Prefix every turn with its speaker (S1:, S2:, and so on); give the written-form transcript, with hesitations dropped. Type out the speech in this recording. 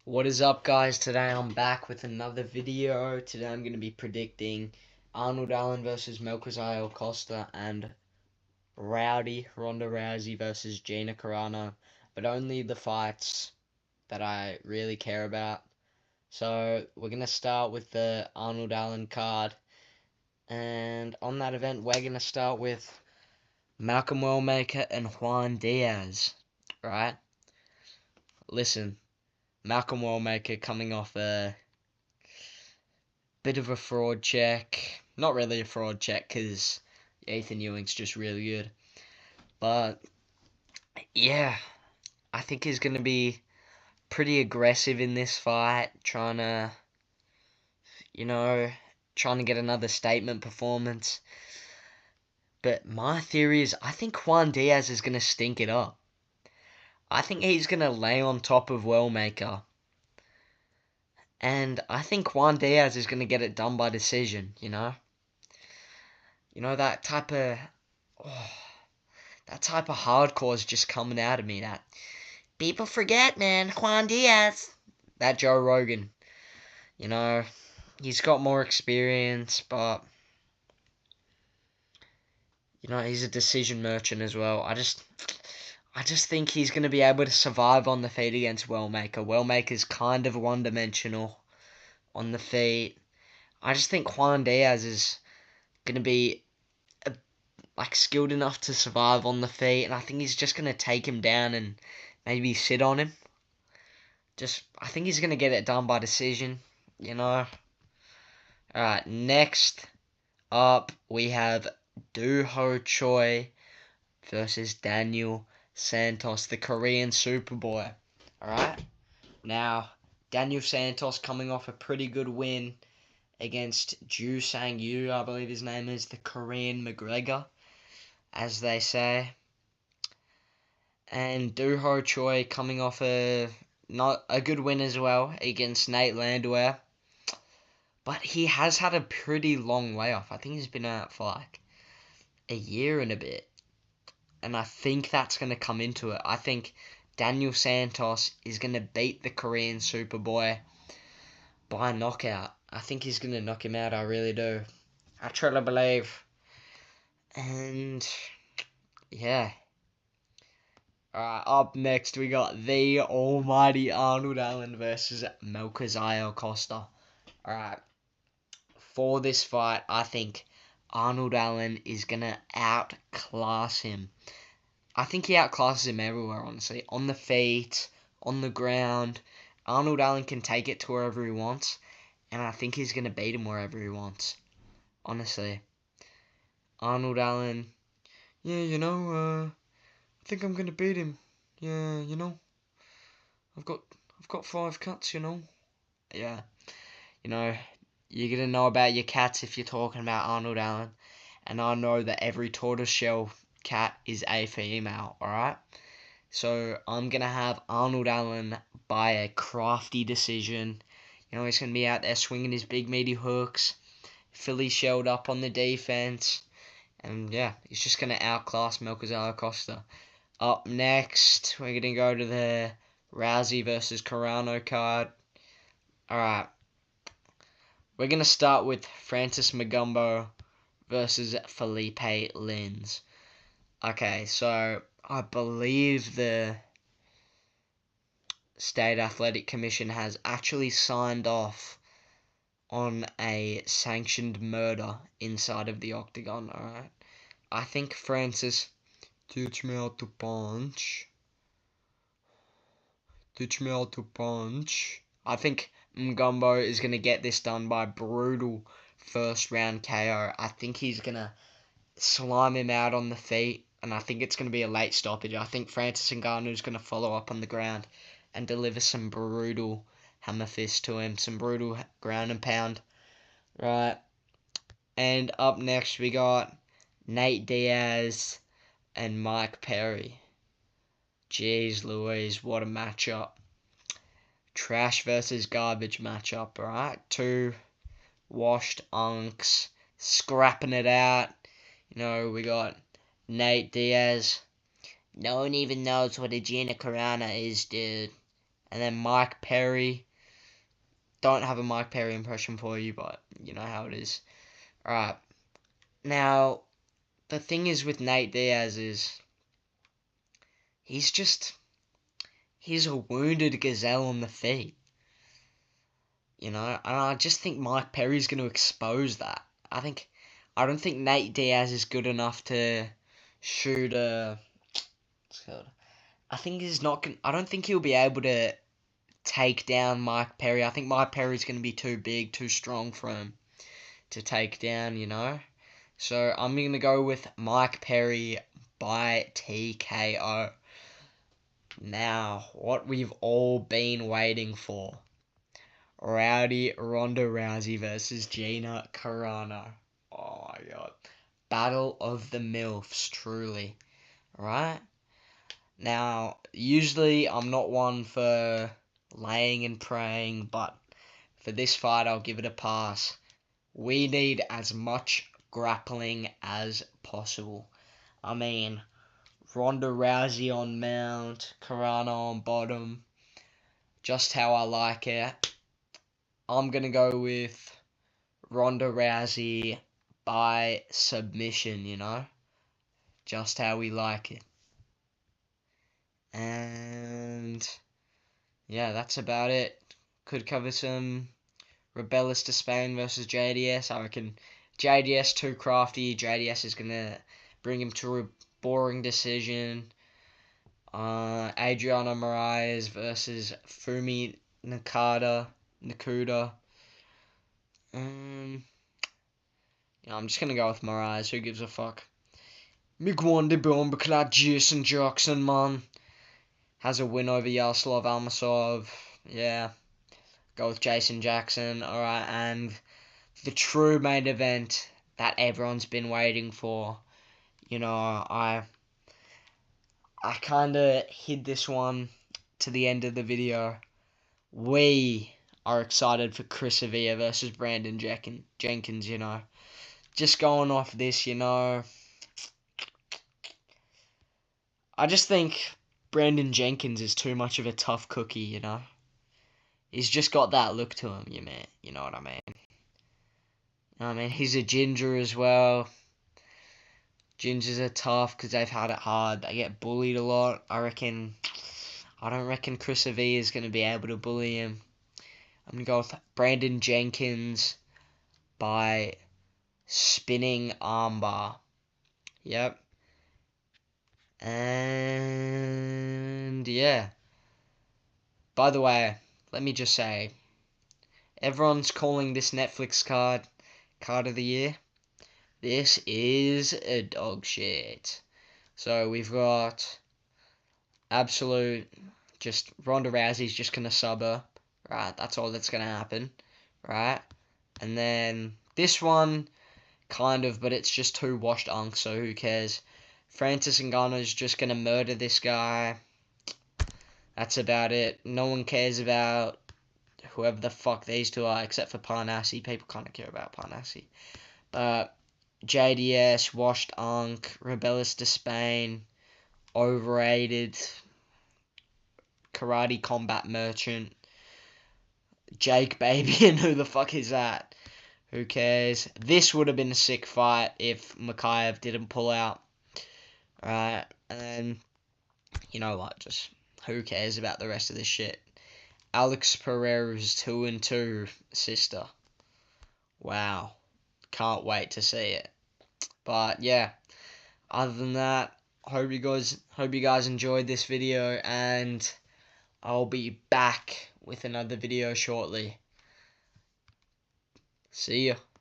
S1: What is up, guys? Today I'm back with another video. Today I'm going to be predicting Arnold Allen versus Costa and Ronda Rousey versus Gina Carano, but only the fights that I really care about. So we're going to start with the Arnold Allen card, and on that event we're going to start with Malcolm Wellmaker and Juan Diaz, right? Listen, Malcolm Wellmaker coming off a bit of a fraud check. Not really a fraud check because Ethan Ewing's just really good. But yeah, I think he's going to be pretty aggressive in this fight, you know, trying to get another statement performance. But my theory is I think Juan Diaz is going to stink it up. I think he's going to lay on top of Wellmaker. And I think Juan Diaz is going to get it done by decision, you know? You know, that type of... Oh, that type of hardcore is just coming out of me. That people forget, man. Juan Diaz. That Joe Rogan. You know, he's got more experience, but you know, he's a decision merchant as well. I just think he's going to be able to survive on the feet against Wellmaker. Wellmaker's kind of one-dimensional on the feet. I just think Juan Diaz is going to be skilled enough to survive on the feet, and I think he's just going to take him down and maybe sit on him. I think he's going to get it done by decision, you know. Alright, next up we have Doo Ho Choi versus Daniel Santos, the Korean Superboy. Alright, now Daniel Santos coming off a pretty good win against Ju Sang Yu, I believe his name is, the Korean McGregor, as they say. And Doo Ho Choi coming off not a good win as well against Nate Landwehr. But he has had a pretty long layoff. I think he's been out for like a year and a bit. And I think that's going to come into it. I think Daniel Santos is going to beat the Korean Superboy by knockout. I think he's going to knock him out. I really do. I truly believe. And yeah. Alright, up next we got the almighty Arnold Allen versus Costa. Alright, for this fight, I think Arnold Allen is going to outclass him. I think he outclasses him everywhere, honestly. On the feet, on the ground. Arnold Allen can take it to wherever he wants. And I think he's going to beat him wherever he wants. Honestly. Arnold Allen, yeah, I think I'm going to beat him. Yeah, I've got 5 cuts, Yeah, you're going to know about your cats if you're talking about Arnold Allen. And I know that every tortoiseshell cat is a female, alright? So I'm going to have Arnold Allen by a crafty decision. He's going to be out there swinging his big meaty hooks. Philly shelled up on the defense. And yeah, he's just going to outclass Costa. Up next, we're going to go to the Rousey versus Carano card. Alright. We're going to start with Francis Magumbo versus Felipe Lins. Okay, so I believe the State Athletic Commission has actually signed off on a sanctioned murder inside of the octagon, alright? I think Francis... Teach me how to punch. I think Mgumbo is going to get this done by brutal first round KO. I think he's going to slime him out on the feet, and I think it's going to be a late stoppage. I think Francis Ngannou is going to follow up on the ground and deliver some brutal hammer fist to him, some brutal ground and pound. Right. And up next we got Nate Diaz and Mike Perry. Jeez Louise, what a matchup. Trash versus garbage matchup, alright? 2 washed unks scrapping it out. We got Nate Diaz. No one even knows what a Gina Carano is, dude. And then Mike Perry. Don't have a Mike Perry impression for you, but you know how it is. Alright. Now, the thing is with Nate Diaz is he's a wounded gazelle on the feet. You know, and I just think Mike Perry's going to expose that. I don't think Nate Diaz is good enough to shoot a. What's it called? I don't think he'll be able to take down Mike Perry. I think Mike Perry's going to be too big, too strong for him to take down. You know, so I'm going to go with Mike Perry by TKO. Now, what we've all been waiting for. Ronda Rousey versus Gina Carano. Oh my god. Battle of the MILFs, truly. Right? Now, usually I'm not one for laying and praying, but for this fight I'll give it a pass. We need as much grappling as possible. I mean, Ronda Rousey on mount, Carano on bottom. Just how I like it. I'm going to go with Ronda Rousey by submission, you know? Just how we like it. And yeah, that's about it. Could cover some Rebellis to Spain versus JDS. I reckon JDS too crafty. JDS is going to bring him to a boring decision. Adriano Moraes versus Fumi Nakuda. Yeah, I'm just gonna go with Moraes. Who gives a fuck? Migwande Bombaclat Jason Jackson, man. Has a win over Yaroslav Almasov. Yeah. Go with Jason Jackson. Alright, and the true main event that everyone's been waiting for. You know, I kinda hid this one to the end of the video. We are excited for Chris Avila versus Brandon Jenkins, you know. Just going off this, you know. I just think Brandon Jenkins is too much of a tough cookie, you know. He's just got that look to him, you know what I mean. He's a ginger as well. Gingers are tough because they've had it hard. They get bullied a lot. I don't reckon Chris Avila is going to be able to bully him. I'm going to go with Brandon Jenkins by spinning armbar. Yep. And yeah. By the way, let me just say, everyone's calling this Netflix card of the year. This is a dog shit. So we've got absolute, just Ronda Rousey's just going to sub her. Right, that's all that's going to happen. Right? And then this one, kind of, but it's just two washed unks, so who cares? Francis Ngannou's just going to murder this guy. That's about it. No one cares about whoever the fuck these two are, except for Parnassi. People kind of care about Parnassi. But JDS, washed unk, Rebellis to Spain, overrated, karate combat merchant, Jake Baby, and who the fuck is that? Who cares? This would have been a sick fight if Makayev didn't pull out. Right, and you know what? Just who cares about the rest of this shit? Alex Pereira's 2-2 sister. Wow, can't wait to see it. But yeah, other than that, hope you guys enjoyed this video, and I'll be back with another video shortly. See ya.